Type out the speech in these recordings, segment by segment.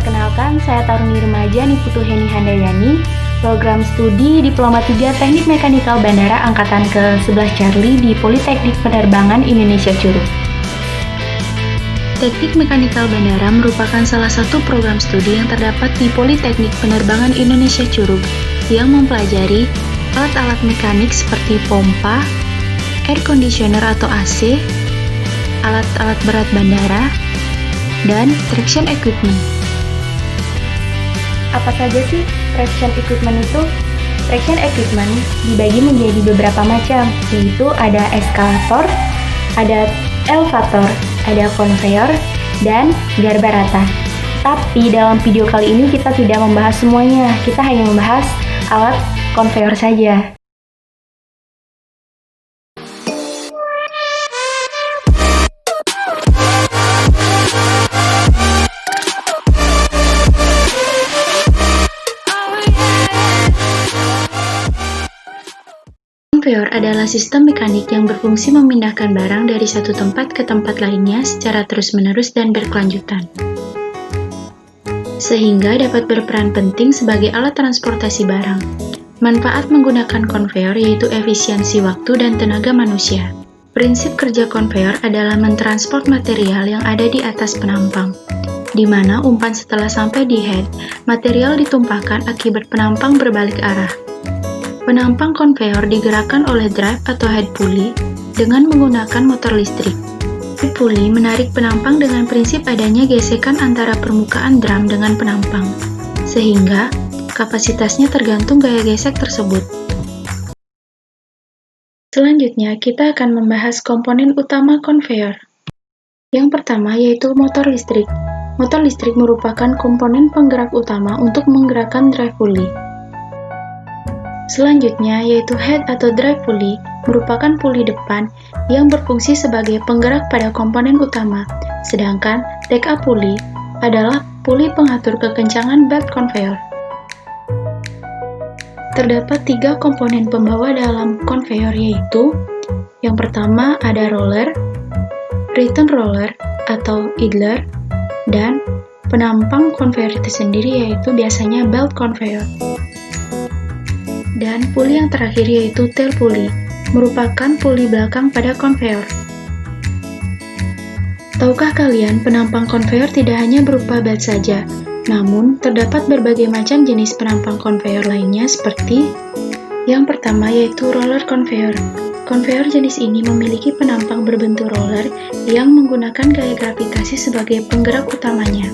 Perkenalkan, saya Taruni Remaja Niputu Heni Handayani, program studi Diploma 3 Teknik Mekanikal Bandara Angkatan ke-11 Charlie di Politeknik Penerbangan Indonesia Curug. Teknik Mekanikal Bandara merupakan salah satu program studi yang terdapat di Politeknik Penerbangan Indonesia Curug yang mempelajari alat-alat mekanik seperti pompa, air conditioner atau AC, alat-alat berat bandara, dan traction equipment. Apa saja sih traction equipment itu? Traction equipment dibagi menjadi beberapa macam, yaitu ada eskalator, ada elevator, ada konveyor, dan garba rata. Tapi dalam video kali ini kita tidak membahas semuanya, kita hanya membahas alat konveyor saja. Konveyor adalah sistem mekanik yang berfungsi memindahkan barang dari satu tempat ke tempat lainnya secara terus-menerus dan berkelanjutan, sehingga dapat berperan penting sebagai alat transportasi barang. Manfaat menggunakan konveyor yaitu efisiensi waktu dan tenaga manusia. Prinsip kerja konveyor adalah mentransport material yang ada di atas penampang, di mana umpan setelah sampai di head, material ditumpahkan akibat penampang berbalik arah. Penampang konveyor digerakkan oleh drive atau head pulley dengan menggunakan motor listrik. Head pulley menarik penampang dengan prinsip adanya gesekan antara permukaan drum dengan penampang, sehingga kapasitasnya tergantung gaya gesek tersebut. Selanjutnya, kita akan membahas komponen utama konveyor. Yang pertama yaitu motor listrik. Motor listrik merupakan komponen penggerak utama untuk menggerakkan drive pulley. Selanjutnya yaitu head atau drive pulley merupakan puli depan yang berfungsi sebagai penggerak pada komponen utama, sedangkan take-up pulley adalah puli pengatur kekencangan belt konveyor. Terdapat 3 komponen pembawa dalam konveyor yaitu yang pertama ada roller, return roller atau idler, dan penampang konveyor itu sendiri yaitu biasanya belt konveyor. Dan puli yang terakhir yaitu tail pulley, merupakan puli belakang pada konveyor. Tahukah kalian penampang konveyor tidak hanya berupa belt saja, namun terdapat berbagai macam jenis penampang konveyor lainnya seperti yang pertama yaitu roller konveyor. Konveyor jenis ini memiliki penampang berbentuk roller yang menggunakan gaya gravitasi sebagai penggerak utamanya.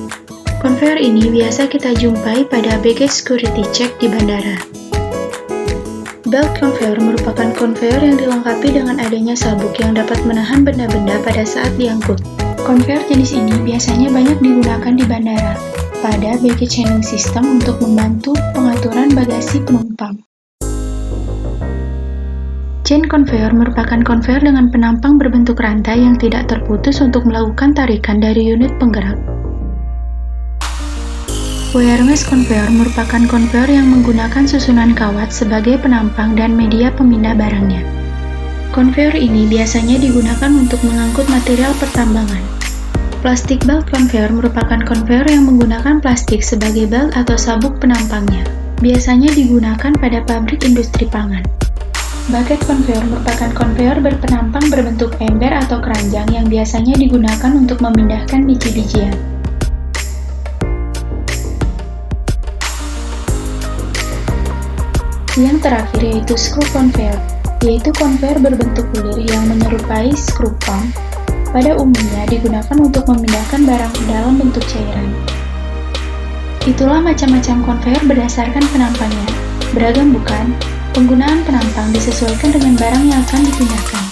Konveyor ini biasa kita jumpai pada baggage security check di bandara. Belt konveyor merupakan konveyor yang dilengkapi dengan adanya sabuk yang dapat menahan benda-benda pada saat diangkut. Konveyor jenis ini biasanya banyak digunakan di bandara pada baggage handling system untuk membantu pengaturan bagasi penumpang. Chain konveyor merupakan konveyor dengan penampang berbentuk rantai yang tidak terputus untuk melakukan tarikan dari unit penggerak. Wire mesh konveyor merupakan konveyor yang menggunakan susunan kawat sebagai penampang dan media pemindah barangnya. Konveyor ini biasanya digunakan untuk mengangkut material pertambangan. Plastic belt konveyor merupakan konveyor yang menggunakan plastik sebagai belt atau sabuk penampangnya. Biasanya digunakan pada pabrik industri pangan. Bucket konveyor merupakan konveyor berpenampang berbentuk ember atau keranjang yang biasanya digunakan untuk memindahkan biji-bijian. Yang terakhir yaitu screw conveyor, yaitu konveyor berbentuk bulir yang menyerupai screw pump. Pada umumnya digunakan untuk memindahkan barang ke dalam bentuk cairan. Itulah macam-macam konveyor berdasarkan penampangnya. Beragam bukan? Penggunaan penampang disesuaikan dengan barang yang akan dipindahkan.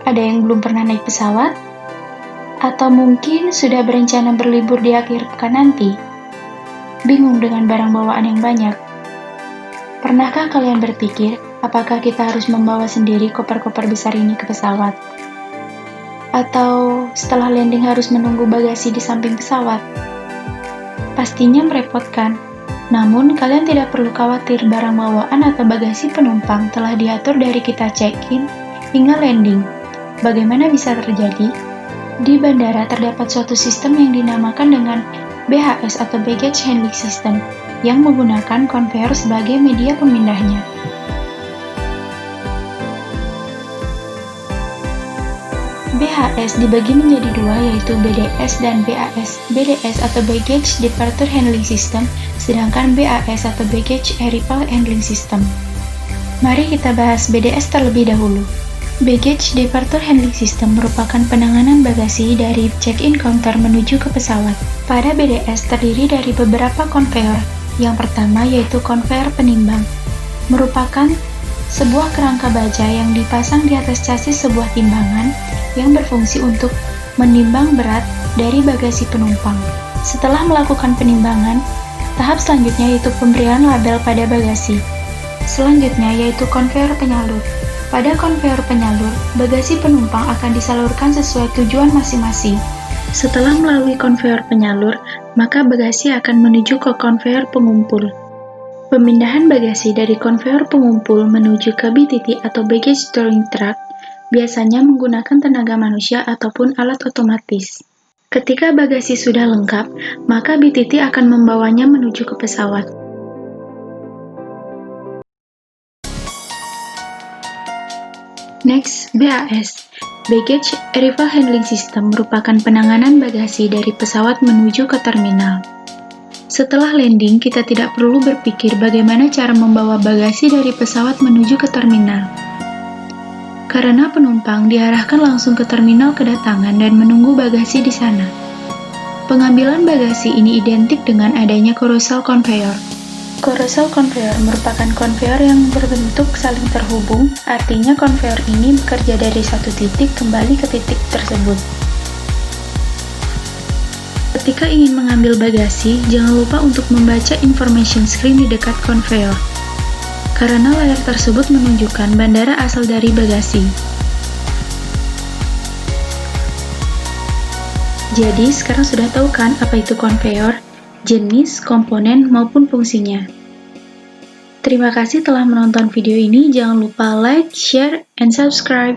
Ada yang belum pernah naik pesawat? Atau mungkin sudah berencana berlibur di akhir pekan nanti? Bingung dengan barang bawaan yang banyak? Pernahkah kalian berpikir, apakah kita harus membawa sendiri koper-koper besar ini ke pesawat? Atau setelah landing harus menunggu bagasi di samping pesawat? Pastinya merepotkan. Namun, kalian tidak perlu khawatir barang bawaan atau bagasi penumpang telah diatur dari kita check-in hingga landing. Bagaimana bisa terjadi? Di bandara terdapat suatu sistem yang dinamakan dengan BHS atau Baggage Handling System yang menggunakan konveyor sebagai media pemindahnya. BHS dibagi menjadi dua, yaitu BDS dan BAS. BDS atau Baggage Departure Handling System, sedangkan BAS atau Baggage Arrival Handling System. Mari kita bahas BDS terlebih dahulu. Baggage Departure Handling System merupakan penanganan bagasi dari check-in counter menuju ke pesawat. Pada BDS terdiri dari beberapa konveyor. Yang pertama yaitu konveyor penimbang, merupakan sebuah kerangka baja yang dipasang di atas chassis sebuah timbangan yang berfungsi untuk menimbang berat dari bagasi penumpang. Setelah melakukan penimbangan, tahap selanjutnya yaitu pemberian label pada bagasi. Selanjutnya yaitu konveyor penyalur. Pada konveyor penyalur, bagasi penumpang akan disalurkan sesuai tujuan masing-masing. Setelah melalui konveyor penyalur, maka bagasi akan menuju ke konveyor pengumpul. Pemindahan bagasi dari konveyor pengumpul menuju ke BTT atau Baggage Storage Truck biasanya menggunakan tenaga manusia ataupun alat otomatis. Ketika bagasi sudah lengkap, maka BTT akan membawanya menuju ke pesawat. Next, BAS. Baggage Arrival Handling System merupakan penanganan bagasi dari pesawat menuju ke terminal. Setelah landing, kita tidak perlu berpikir bagaimana cara membawa bagasi dari pesawat menuju ke terminal. Karena penumpang diarahkan langsung ke terminal kedatangan dan menunggu bagasi di sana. Pengambilan bagasi ini identik dengan adanya carousel conveyor. Carousel conveyor merupakan konveyor yang berbentuk saling terhubung, artinya konveyor ini bekerja dari satu titik kembali ke titik tersebut. Ketika ingin mengambil bagasi, jangan lupa untuk membaca information screen di dekat konveyor, karena layar tersebut menunjukkan bandara asal dari bagasi. Jadi, sekarang sudah tahu kan apa itu konveyor, jenis, komponen, maupun fungsinya. Terima kasih telah menonton video ini. Jangan lupa like, share, and subscribe.